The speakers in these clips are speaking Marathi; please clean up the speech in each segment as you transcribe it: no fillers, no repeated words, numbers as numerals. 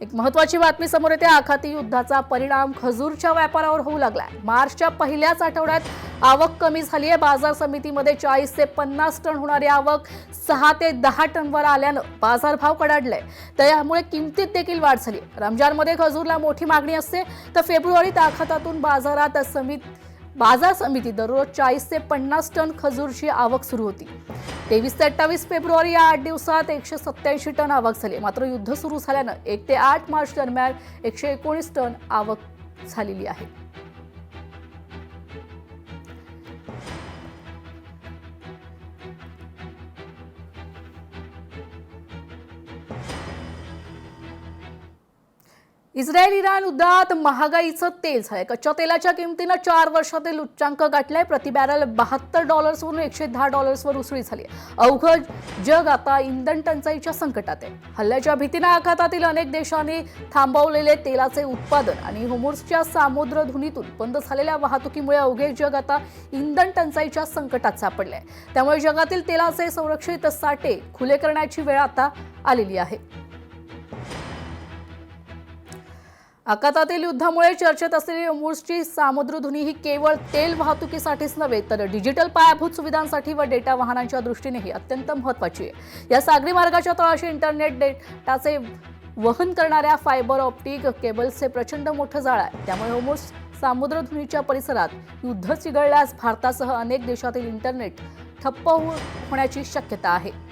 एक महत्त्वाची बातमी समोर येते। आखाती युद्धाचा परिणाम खजूरच्या व्यापारावर होऊ लागलाय। मार्चच्या पहिल्याच आठवड्यात आवक कमी झाली आहे। बाजार समितीमध्ये 40 ते 50 टन होणारी आवक 6 ते 10 टनवर आल्यानं बाजारभाव कडाडले। त्यामुळे किमतीत देखील वाढ झाली। रमजानमध्ये खजूरला मोठी मागणी असते, तर फेब्रुवारीत आखातातून बाजार समिती दररोज 40 ते 50 टन खजूरची आवक सुरू होती। 23 ते 28 फेब्रुवारी या 8 दिवसात 187 टन आवक झाली। मात्र युद्ध सुरू झाल्यानं 1 ते 8 मार्च दरम्यान 119 टन आवक झालेली आहे। इस्रायल-इराण युद्धात महागाईचं तेल झालंय। कच्च्या तेलाच्या किमतीनं 4 वर्षातील उच्चांक गाठलाय। प्रति बॅरल $72 वरून $110 वर उसळी झाली। अवघड जग आता इंधन टंचाईच्या संकटात आहे। हल्ल्याच्या भीतीनं आखातातील अनेक देशांनी थांबवलेले तेलाचे उत्पादन आणि होर्मुझच्या सामुद्रधुनीतून बंद झालेल्या वाहतुकीमुळे अवघे जग आता इंधन टंचाईच्या संकटात सापडले। त्यामुळे जगातील तेलाचे संरक्षित साठे खुले करण्याची वेळ आता आलेली आहे। आखातातील युद्धामुळे चर्चेत असलेली होर्मुझची सामुद्रधुनी ही केवळ तेल वाहतुकीसाठीच नव्हे, तर डिजिटल पायाभूत सुविधांसाठी व डेटा वाहनांच्या दृष्टीनेही अत्यंत महत्त्वाची आहे। या सागरी मार्गाच्या तळाशी इंटरनेट डेटाचे वहन करणाऱ्या फायबर ऑप्टिक केबल्सचे प्रचंड मोठं जाळं आहे। त्यामुळे होर्मुझ सामुद्रधुनीच्या परिसरात युद्ध चिघळल्यास भारतासह अनेक देशातील इंटरनेट ठप्प होण्याची शक्यता आहे।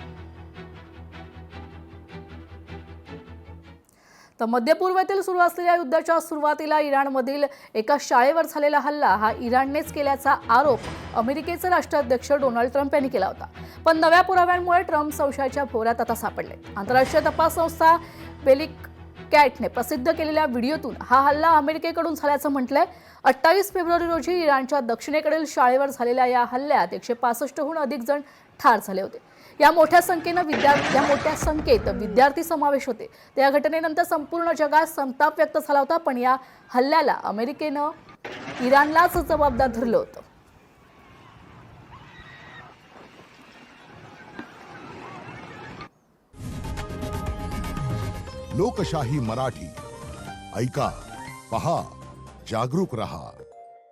तर मध्य पूर्वेतील सुरू असलेल्या युद्धाच्या सुरुवातीला इराणमधील एका शाळेवर झालेला हल्ला हा इराणनेच केल्याचा आरोप अमेरिकेचे राष्ट्राध्यक्ष डोनाल्ड ट्रम्प यांनी केला होता। पण नव्या पुराव्यांमुळे ट्रम्प संशयाच्या भोवऱ्यात आता सापडले। आंतरराष्ट्रीय तपास संस्था बेलिकॅटने प्रसिद्ध केलेल्या व्हिडिओतून हा हल्ला अमेरिकेकडून झाल्याचं म्हटलंय। 28 फेब्रुवारी रोजी इराणच्या दक्षिणेकडील शाळेवर झालेल्या या हल्ल्यात 165 हून अधिक जण ठार झाले होते। या मोठ्या संख्येत विद्यार्थी समावेश होते। त्या घटनेनंतर संपूर्ण जगात संताप व्यक्त झाला होता, पण या हल्ल्याला अमेरिकेनं इराणलाच जबाबदार धरलं होतं। लोकशाही मराठी ऐका, पहा, जागरूक रहा।